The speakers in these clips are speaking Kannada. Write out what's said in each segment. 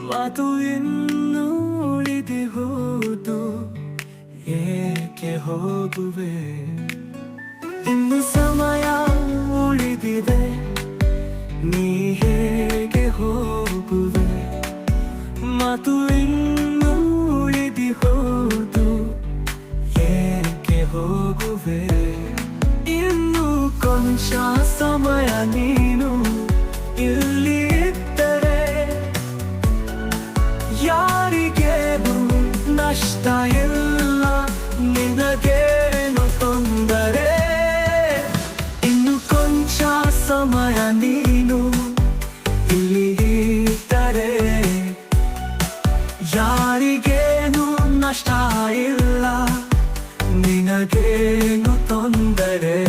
ಮಾತು ಇನ್ನೂ ಉಳಿದಿಹುದು, ಏಕೆ ಹೋಗುವೆ? ಇನ್ನು ಸಮಯ ಉಳಿದಿದೆ, ನೀ ಹೇಗೆ ಹೋಗುವೆ? ಮಾತು ಇನ್ನೂ ಉಳಿದಿಹುದು, ಏಕೆ ಹೋಗುವೆ? ಇನ್ನು ಕೊಂಚ ಸಮಯ ನೀನು ಇಲ್ಲಿ ಇದ್ದರೆ ಯಾರಿಗೇನು ನಷ್ಟ ಇಲ್ಲ, ನಿನಗೇನು ತೊಂದರೆ? ಇನ್ನು ಕೊಂಚ ಸಮಯ ನೀನು ಇಲ್ಲಿ ಇದ್ದರೆ ಯಾರಿಗೇನು ನಷ್ಟ ಇಲ್ಲ, ನಿನಗೇನು ತೊಂದರೆ?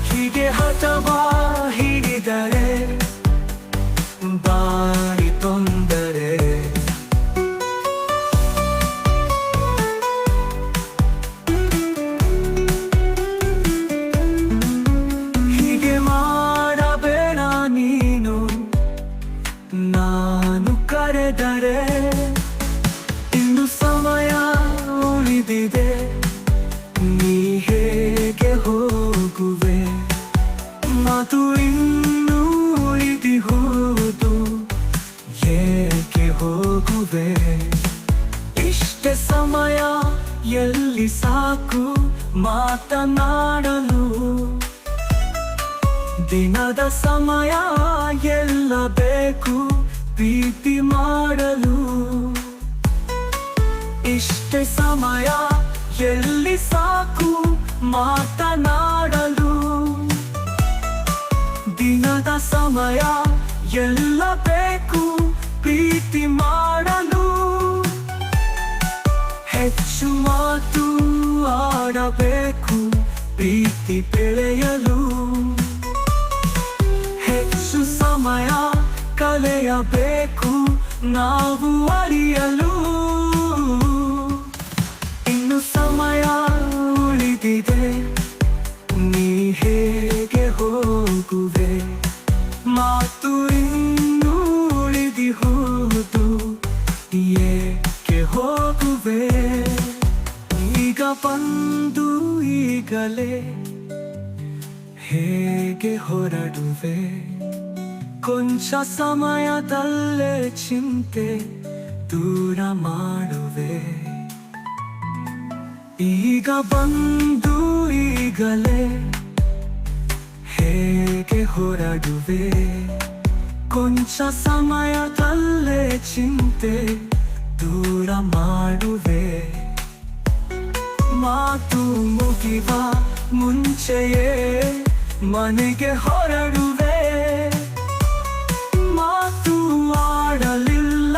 ಹೀಗೆ ಹಠವಾ ಹಿಡಿದರೆ ಬಾರಿ ತೊಂದರೆ. ಹೀಗೆ ಮಾಡಬೇಡ ನೀನು, ನಾನು ಕರೆದರೆ ಇನ್ನು ಸಮಯ ಉಳಿದಿದೆ, ನೀ ಹೇಗೆ ಹೋಗುವೆ? ಮಾತು ಇನ್ನೂ ಉಳಿದಿಹುದು, ಏಕೆ ಹೋಗುವೆ? ಇಷ್ಟೇ ಸಮಯ ಎಲ್ಲಿ ಸಾಕು ಮಾತನಾಡಲು, ದಿನದ ಸಮಯ ಎಲ್ಲ ಬೇಕು ಪ್ರೀತಿ ಮಾಡಲು. ಇಷ್ಟೇ ಸಮಯ ಎಲ್ಲಿ ಸಾಕು ಮಾತನಾಡಲು, ದಿನದ ಸಮಯ ಎಲ್ಲ ಬೇಕು ಪ್ರೀತಿ ಮಾಡಲು. ಹೆಚ್ಚು ಮಾತು ಆಡಬೇಕು ಪ್ರೀತಿ ಬೆಳೆಯಲು, ಹೆಚ್ಚು ಸಮಯ ಕಳೆಯಬೇಕು ನಾವು ಅರಿಯಲು. ಇನ್ನು ಸಮಯ ಉಳಿದಿದೆ, ನೀ ಹೇಗೆ ಹೋಗುವೆ? ಮಾತು ಇನ್ನೂ ಉಳಿದಿಹುದು, ಏಕೆ ಹೋಗುವೆ? ಈಗ ಬಂದು ಈಗಲೇ ಹೇಗೆ ಹೊರಡುವೆ? ಕೊಂಚ ಸಮಯದಲ್ಲೇ ಚಿಂತೆ ದೂರ ಮಾಡುವೆ. ಈಗ ಬಂದು ಈಗಲೇ ಹೇಗೆ ಹೊರಡುವೆ? ಕೊಂಚ ಸಮಯದಲ್ಲೇ ಚಿಂತೆ ದೂರ ಮಾಡುವೆ. ಮಾತು ಮುಗಿವ ಮುಂಚೆಯೇ ಮನೆಗೆ ಹೊರಡುವೆ. ಮಾತು ಆಡಲಿಲ್ಲ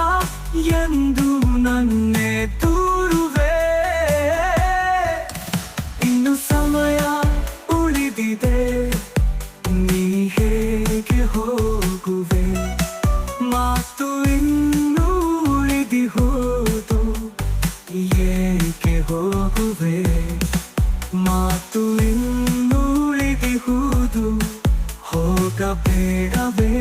ಎಂದು ನನ್ನೇ ದೂರುವೆ. ಇನ್ನು ಸಮಯ ಉಳಿದಿದೆ, ನೀ ಹೇಗೆ ಹೋಗುವೆ? ಮಾತು ಇನ್ನೂ ಉಳಿದಿಹುದು, ಏಕೆ ಹೋಗುವೆ? ಮಾತು ಇನ್ನೂ ಉಳಿದಿಹುದು, ಹೋಗಬೇಡವೇ?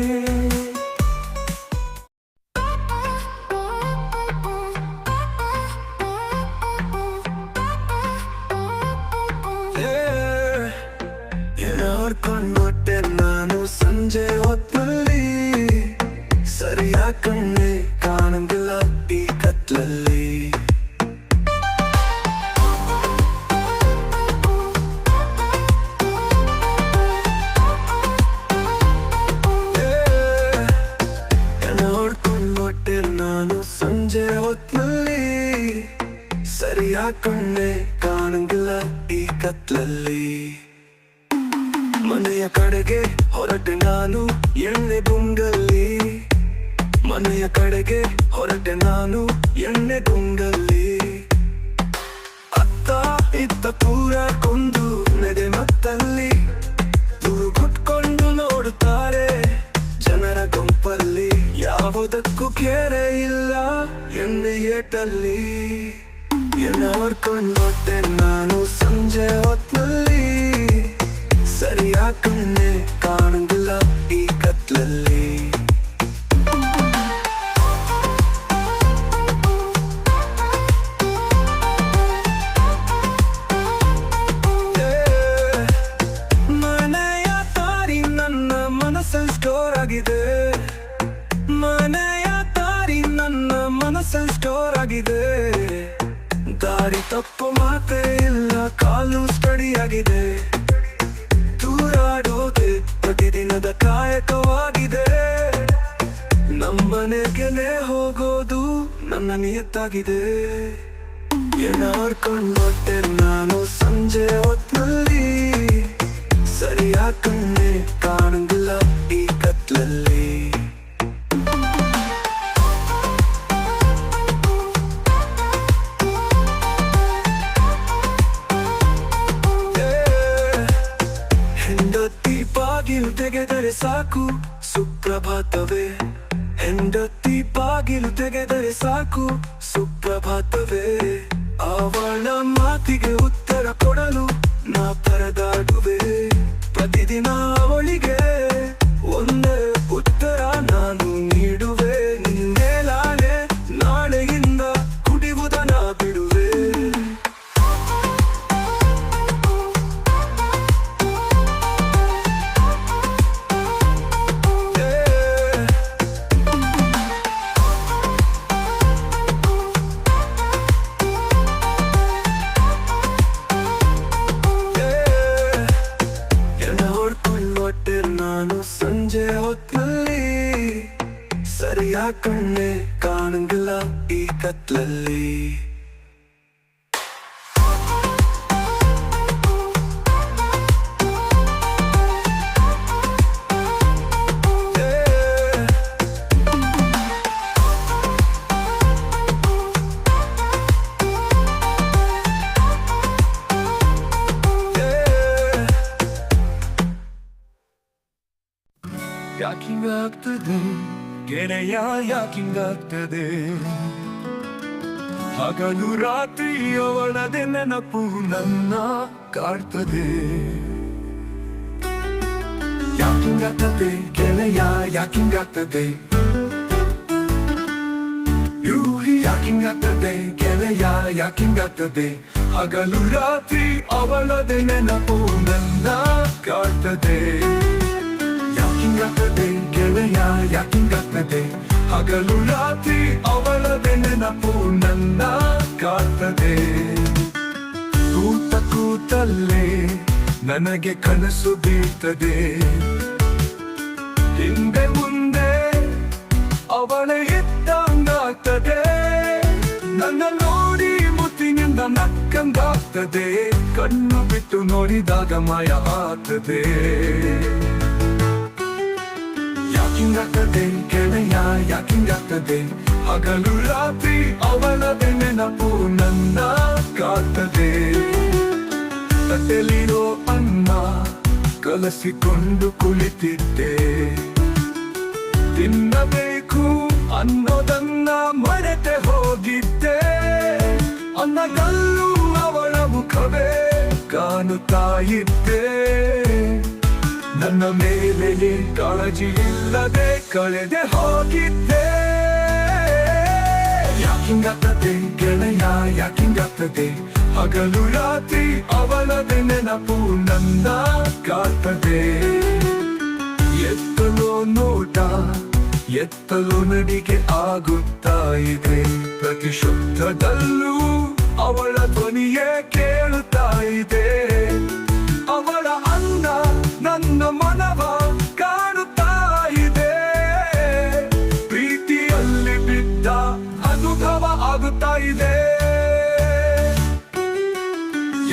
ನೋಡ್ಕೊಂಡ್ಬಿಟ್ಟೆ ನಾನು ಸಂಜೆ ಹೊತ್ತಲ್ಲಿ, ಸರಿಯಾದ ಕಣ್ಣೆ ಕಾಣಂಗಿಲ್ಲ ಈ ಕತ್ಲಲ್ಲಿ. ನೋಡ್ಕೊಂಡ್ಬಿಟ್ಟೆ ನಾನು ಸಂಜೆ ಹೊತ್ತಲ್ಲಿ, ಸರಿಯಾದ ಕಣ್ಣೆ ಕಾಣಂಗಿಲ್ಲ ಈ ಕತ್ಲಲ್ಲಿ. ಮನೆಯ ಕಡೆಗೆ ಹೊರಟೆ ನಾನು ಎಣ್ಣೆ ಗುಂಗಲ್ಲಿ, ಮನೆಯ ಕಡೆಗೆ ಹೊರಟೆ ನಾನು ಎಣ್ಣೆ ಗುಂಗಲ್ಲಿ. ಅತ್ತ ಇತ್ತ ಪೂರ ಕೊಂದು ನೆದೆ ಮತ್ತಲ್ಲಿ, ದೂರು ಕುಟ್ಕೊಂಡು ನೋಡುತ್ತಾರೆ ಜನರ ಗುಂಪಲ್ಲಿ. ಯಾವುದಕ್ಕೂ ಕೇರೆ ಇಲ್ಲ ಎಣ್ಣೆ ಏಟಲ್ಲಿ. ಎಣ್ಣೆ ಹೊಡ್ಕೊಂಡ್ಬಿಟ್ಟೆ ನಾನು ಸಂಜೆ ಹೊತ್ತಲ್ಲಿ, ಸರಿಯಾದ ಕಣ್ಣೆ ಕಾಣಂಗಿಲ್ಲ ಈ ಕತ್ಲಲ್ಲಿ. ಮನೆಯ ದಾರಿ ನನ್ನ ಮನಸ್ಸಲ್ಲಿ ಸ್ಟೋರ್ ಆಗಿದೆ. ದಾರಿ ತಪ್ಪು ಮಾತೇ ಇಲ್ಲ, ಕಾಲು ಸ್ಟಡಿಯಾಗಿದೆ. ತೂರಾಡೋದೆ ಪ್ರತಿದಿನದ ಕಾಯಕವಾಗಿದೆ. ನಮ್ಮನೆಗೆನೆ ಹೋಗೋದು ನನ್ನ ನಿಯತ್ತಾಗಿದೆ. ಏನಾರ್ಕೊಂಡ್ಬಟ್ಟೆ ನಾನು ಸಂಜೆ ಹೊತ್ನಲ್ಲಿ, ಸರಿಯಾದ ಕಣ್ಣೆ ಕಾಣಂಗಿಲ್ಲ ಈ ಕತ್ಲಲ್ಲಿ. ಹೆಂಡತಿ ಬಾಗಿಲು ತೆಗೆದರೆ ಸಾಕು ಸುಪ್ರಭಾತವೇ. ಹೆಂಡತಿ ಬಾಗಿಲು ತೆಗೆದರೆ ಸಾಕು ಸುಪ್ರಭಾತವೇ. ಅವಳ ಮಾತಿಗೆ ಉತ್ತರ ಕೊಡಲು ನಾ ಪರದಾಡುವೆ. ಪ್ರತಿದಿನ ಅವಳಿಗೆ ಒಂದೇ ಉತ್ತರ ನಾನು ನೀಡುವೆ. ನಿನ್ನೇಲಾನೆ ನಾಳೆಯಿಂದ ಕುಡಿಯುವುದನ್ನ ಬಿಡುವೆ. ನಾನು ಸಂಜೆ ಹೊತ್ನಲ್ಲಿ, ಸರಿಯಾದ ಕಣ್ಣೆ ಕಾಣಂಗಿಲ್ಲ ಈ ಕತ್ಲಲ್ಲಿ. ಯಾಕಿಂಗಾಗ್ತದೆ ಗೆಳೆಯ, ಯಾಕಿಂಗಾಗ್ತದೆ? ಹಗಲು ರಾತ್ರಿ ಅವಳದೆ ನೆನಪು ನನ್ನ ಕಾಡ್ತದೆ. ಯಾಕಿಂಗಾಗ್ತದೆ ಗೆಳೆಯ, ಯಾಕಿಂಗಾಗ್ತದೆ? ಯಾಕಿಂಗಾಗ್ತದೆ ಗೆಳೆಯ, ಯಾಕಿಂಗಾಗ್ತದೆ? ಹಗಲು ರಾತ್ರಿ ಅವಳದೆ ನೆನಪು ನನ್ನ ಕಾಡ್ತದೆ. ಯಾಕಿಂಗಾಗ್ತದೆ ಗೆಳೆಯ, ಯಾಕಿಂಗಾಗ್ತದೆ? ಹಗಲು ರಾತ್ರಿ ಅವಳದೆ ನೆನಪು ನನ್ನ ಕಾಡ್ತದೆ. ಕೂತಲ್ಲೇ ನನಗೆ ಕನಸು ಬೀಳ್ತದೆ. ಹಿಂದೆ ಮುಂದೆ ಅವಳೇ ಇದ್ದಂಗಾಗ್ತದೆ. ನನ್ನ ನೋಡಿ ಮುತ್ತಿನಿಂದ ನಕ್ಕಂಗಾಗ್ತದೆ. ಕಣ್ಣು ಬಿಟ್ಟು ನೋಡಿದಾಗ ಮಾಯ ಆಗ್ತದೆ. ಯಾಕಿಂಗಾಗ್ತದೆ ಗೆಳೆಯ, ಯಾಕಿಂಗಾಗ್ತದೆ? ಹಗಲು ರಾತ್ರಿ ಅವಳದೆ ನೆನಪು ನನ್ನ ಕಾಡ್ತದೆ. ತಟ್ಟೆಲಿರೋ ಅನ್ನ ಕಲಸಿಕೊಂಡು ಕುಳಿತಿದ್ದೆ. ತಿನ್ನಬೇಕು ಅನ್ನೋದನ್ನ ಮರೆತೆ ಹೋಗಿದ್ದೆ. ಅನ್ನಗಲ್ಲು ಅವಳ ಮುಖವೇ ಕಾಣುತ್ತಾ ಇದ್ದೆ. ನನ್ನ ಮೇಲೆ ಕಾಳಜಿ ಇಲ್ಲದೆ ಕಳೆದೆ ಹೋಗಿದ್ದೆ. ಯಾಕಿಂಗಾಗ್ತದೆ ಗೆಳೆಯ, ಯಾಕಿಂಗಾಗ್ತದೆ? ಹಗಲು ರಾತ್ರಿ ಅವಳದೆ ನೆನಪು ನನ್ನ ಕಾಡ್ತದೆ. ಎತ್ತಲೋ ನೋಟ, ಎತ್ತಲೋ ನಡಿಗೆ ಆಗುತ್ತಾ ಇದೆ. ಪ್ರತಿ ಶಬ್ದದಲ್ಲೂ ಅವಳ ಧ್ವನಿಯೇ ಕೇಳುತ್ತಾ ಇದೆ. ಅವಳ ಅಂದ ನನ್ನ ಮನವ ಕಾಣುತ್ತಾ ಇದೆ. ಪ್ರೀತಿಯಲ್ಲಿ ಬಿದ್ದ ಅನುಭವ ಆಗುತ್ತಾ ಇದೆ.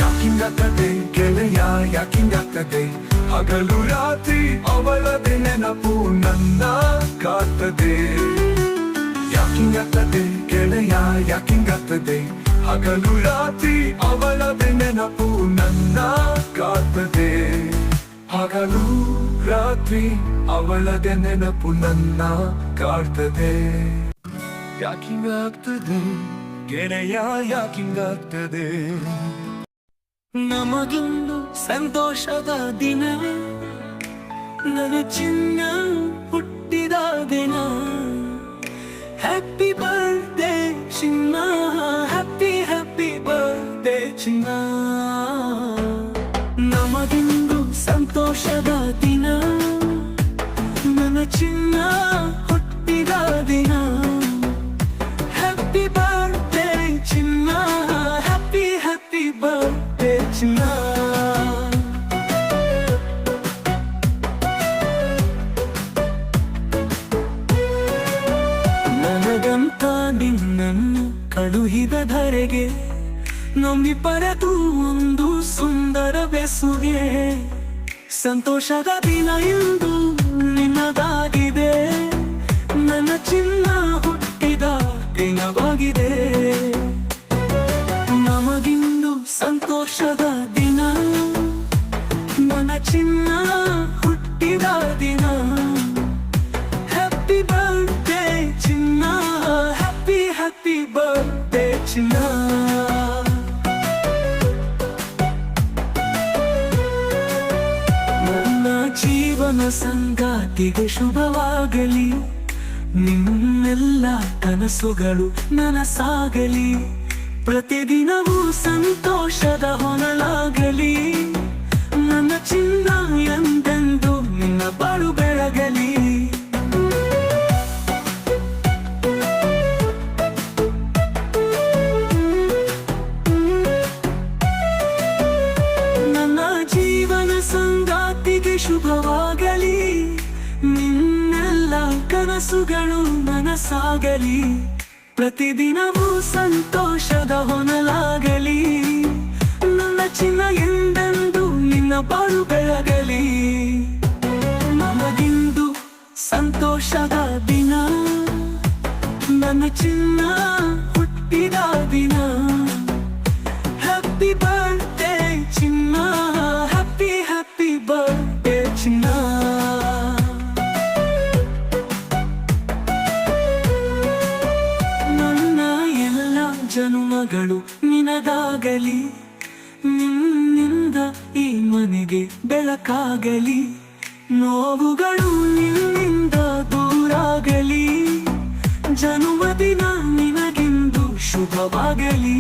ಯಾಕಿಂಗಾಗ್ತದೆ ಗೆಳೆಯ, ಯಾಕಿಂಗಾಗ್ತದೆ? ಹಗಲು ರಾತ್ರಿ ಅವಳದೆ ನೆನಪು ನನ್ನ ಕಾಡ್ತದೆ. ಯಾಕಿಂಗಾಗ್ತದೆ ಗೆಳೆಯ, ಯಾಕಿಂಗಾಗ್ತದೆ? ಹಗಲು ರಾತ್ರಿ ಅವಳದೆ ನೆನಪು ನನ್ನ ಕಾಡ್ತದೆ. ಹಗಲು ರಾತ್ರಿ ಅವಳದೆ ನೆನಪು ನನ್ನ ಕಾಡ್ತದೆ. ಯಾಕಿಂಗಾಗ್ತದೆ ಗೆಳೆಯ, ಯಾಕಿಂಗಾಗ್ತದೆ? ನಮಗಿಂದು ಸಂತೋಷದ ದಿನ, ನನ್ನ ಚಿನ್ನ ಹುಟ್ಟಿದ ದಿನ. ಹ್ಯಾಪಿ ಬರ್ತ್ಡೇ ಚಿನ್ನ, ಹ್ಯಾಪಿ ಹ್ಯಾಪಿ ಬರ್ತ್ಡೇ ಚಿನ್ನ. ನಮಗಿಂದು ಸಂತೋಷದ ದಿನ, ನನ್ನ ಚಿನ್ನ ಹುಟ್ಟಿದ ದಿನ. ಹ್ಯಾಪಿ ಬರ್ಡೇ ಚಿನ್ನ, ಹ್ಯಾಪಿ ಹ್ಯಾಪಿ ಬರ್ಡೇ ಚಿನ್ನ. ನನಗಂತ ನಿನ್ನನ್ನು ಕಳುಹಿದ ಧರೆಗೆ ನೊಮ್ಮಿ ಪರೆದು ಒಂದು ಸುಂದರ ಬೆಸುಗೆ. ಸಂತೋಷದ ದಿನ ಎಂದು ನಿನ್ನದಾಗಿದೆ, ನನ್ನ ಚಿನ್ನ ಹುಟ್ಟಿದ ದಿನವಾಗಿದೆ. ನಮಗಿಂದು ಸಂತೋಷದ ದಿನ, ನನ್ನ ಚಿನ್ನ ಹುಟ್ಟಿದ ದಿನ. ಹ್ಯಾಪಿ ಬರ್ಡೇ ಚಿನ್ನ, ಹ್ಯಾಪಿ ಹ್ಯಾಪಿ ಬರ್ಡೇ ಚಿನ್ನ. ನನ್ನ ಜೀವನ ಸಂಗಾತಿಗೆ ಶುಭವಾಗಲಿ, ನಿನ್ನೆಲ್ಲ ಕನಸುಗಳು ನನಸಾಗಲಿ. ಪ್ರತಿದಿನವೂ ಸಂತೋಷದ ಹೊನಲಾಗಲಿ, ನನ್ನ ಚಿನ್ನ ಎಂದೆಂದು ನಿನ್ನ ಬಾಳು ಬೆಳಗಲಿ. ನನ್ನ ಜೀವನ ಸಂಗಾತಿಗೆ ಶುಭವಾಗಲಿ, ನಿನ್ನೆಲ್ಲ ಕನಸುಗಳು ನನಸಾಗಲಿ. ಪ್ರತಿದಿನವೂ ಸಂತೋಷದ ಹೊನಲಾಗಲಿ, ನನ್ನ ಚಿನ್ನ ಎಂದೆಂದು ನಿನ್ನ ಬಾಳು ಬೆಳಗಲಿ. ನಮಗಿಂದು ಸಂತೋಷದ ದಿನ, ನನ್ನ ಚಿನ್ನ ಹುಟ್ಟಿದ ದಿನ. ಹ್ಯಾಪಿ ಬರ್ಡೇ ಚಿನ್ನ, ಹ್ಯಾಪಿ ಹ್ಯಾಪಿ ಬರ್ಡೇ ಚಿನ್ನ. ನನ್ನ ಎಲ್ಲ ಜನುಮಗಳು ನಿನದಾಗಲಿ, ನಿನ್ನಿಂದ ಈ ಮನೆಗೆ ಬೆಳಕಾಗಲಿ. ನೋವುಗಳು ನಿನ್ನಿಂದ ದೂರಾಗಲಿ, ಜನ್ಮದಿನ ನಿನಗಿಂದು ಶುಭವಾಗಲಿ.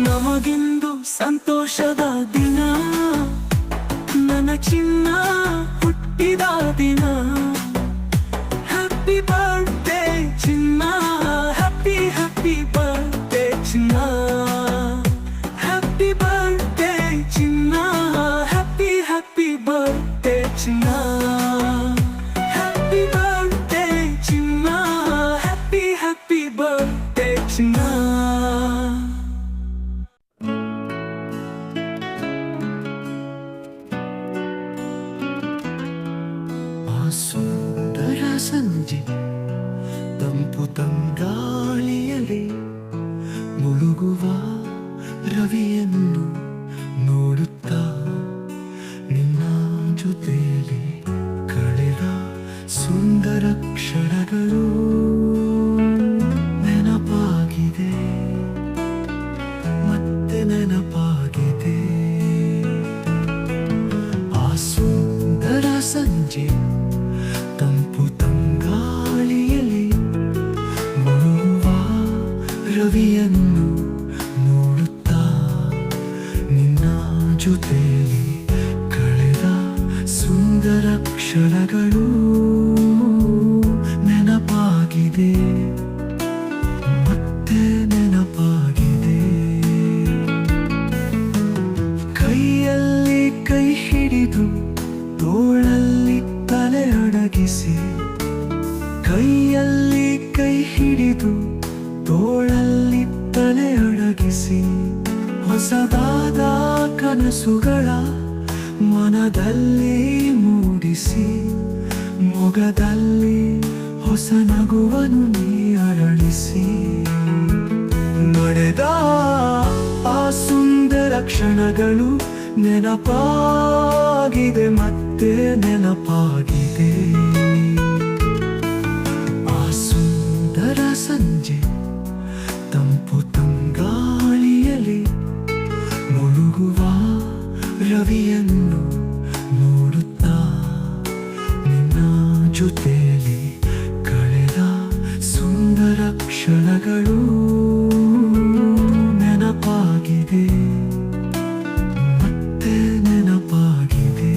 ನಮಗಿಂದು ಸಂತೋಷದ ದಿನ, ನನ್ನ ಚಿನ್ನ ಹುಟ್ಟಿದ ದಿನ. ಹ್ಯಾಪಿ ಬರ್ಡೇ ಚಿನ್ನ, ಹ್ಯಾಪಿ ಹ್ಯಾಪಿ ಬರ್ಡೇ ಚಿನ್ನ. ಹ್ಯಾಪಿ ಬರ್ಡೇ ಚಿನ್ನ, ಹ್ಯಾಪಿ ಹ್ಯಾಪಿ ಬರ್ಡೇ ಚಿನ್ನ. ಹ್ಯಾಪಿ ಬರ್ಡೇ ಚಿನ್ನ, ಹ್ಯಾಪಿ ಹ್ಯಾಪಿ ಬರ್ಡೇ ಚಿನ್ನ. ಸುಂದರ ಸಂಜೆ ತಂಪು ತಂಗಾಳಿಯಲ್ಲಿ ಮುಳುಗುವ ರವಿಯನ್ನು ನೋಡುತ್ತಾ, ನಿನ್ನ ಜೊತೆಯಲ್ಲಿ ಕಳೆದ ಸುಂದರ ಕ್ಷಣಗಳು ನೆನಪಾಗಿದೆ, ಮತ್ತೆ ನೆನಪಾಗಿದೆ. ಆ ಸುಂದರ ಸಂಜೆ ತಂಪು ತಂಗಾಳಿಯಲ್ಲಿ ಮುಳುಗುವ ರವಿಯನ್ನು ನೋಡುತ್ತಾ, ನಿನ್ನ ಜೊತೆಯಲ್ಲಿ ಕಳೆದ ಸುಂದರ ಕ್ಷಣಗಳು ನೆನಪಾಗಿದೆ, ಮತ್ತೆ ನೆನಪಾಗಿದೆ. ಕೈಯಲ್ಲಿ ಕೈ ಹಿಡಿದು ತೋಳಲ್ಲಿ ತಲೆ ಅಡಗಿಸಿ, ಕೈಯಲ್ಲಿ ಕೈ ಹಿಡಿದು ತೋಳಲ್ಲಿ ತಲೆ ಅಡಗಿಸಿ, ಹೊಸದಾದ ಕನಸುಗಳ ಮನದಲ್ಲಿ ಮೂಡಿಸಿ, ಮೊಗದಲ್ಲಿ ಹೊಸ ನಗುವನ್ನು ನೀ ಅರಳಿಸಿ. ನಡೆದ ಆ ಸುಂದರ ಕ್ಷಣಗಳು ನೆನಪಾಗಿದೆ, ಮತ್ತೆ ನೆನಪಾಗಿದೆ. ಆ ಸುಂದರ ಸಂಜೆ ತಂಪು ತಂಗಾಳಿಯಲ್ಲಿ ಮುಳುಗುವ ರವಿಯನ್ನು ನೋಡುತ್ತಾ, ನಿನ್ನ ಜೊತೆಯಲ್ಲಿ ಕಳೆದ ಸುಂದರ ಕ್ಷಣಗಳು ನೆನಪಾಗಿದೆ, ಮತ್ತೆ ನೆನಪಾಗಿದೆ.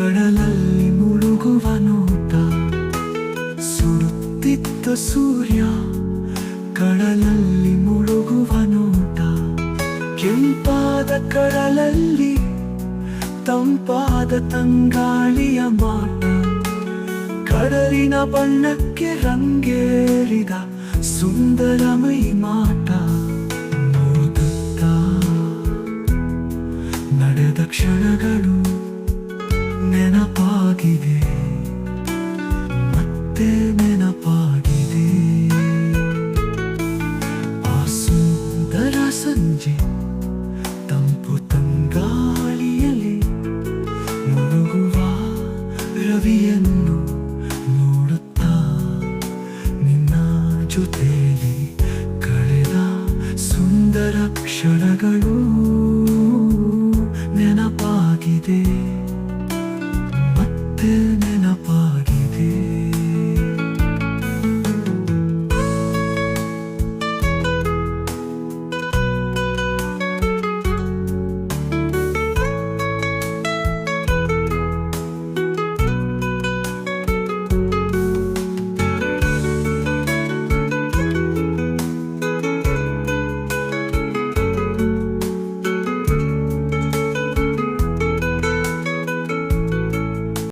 ಕಡಲಲ್ಲಿ ಮುಳುಗುವ ನೋಟ, ಸುಡುತ್ತಿದ್ದ ಸೂರ್ಯ ಕಡಲಲ್ಲಿ ಮುಳುಗುವ ನೋಟ, ಕೆಂಪಾದ ಕಡಲಲ್ಲಿ ತಂಪಾದ ತಂಗಾಳಿಯ ಮಾಟ, ಕಡಲಿನ ಬಣ್ಣಕ್ಕೆ ರಂಗೇರಿದ ಸುಂದರಮೈ ಮಾಟ. ನೋಡುತ್ತಾ ನಡೆದ ಕ್ಷಣಗಳು ನೆನಪಾಗಿದೆ, ಮತ್ತೆ ನೆನಪಾಗಿದೆ. ಆ ಸುಂದರ ಸಂಜೆ ತಂಪು ತಂಗಾಳಿಯಲ್ಲಿ ಮುಳುಗುವ ರವಿಯನ್ನು ನೋಡುತ್ತಾ ನಿನ್ನ ಜೊತೆಯಲ್ಲಿ ಕಳೆದ ಸುಂದರ ಕ್ಷಣಗಳು ನೆನಪಾಗಿದೆ, ಮತ್ತೆ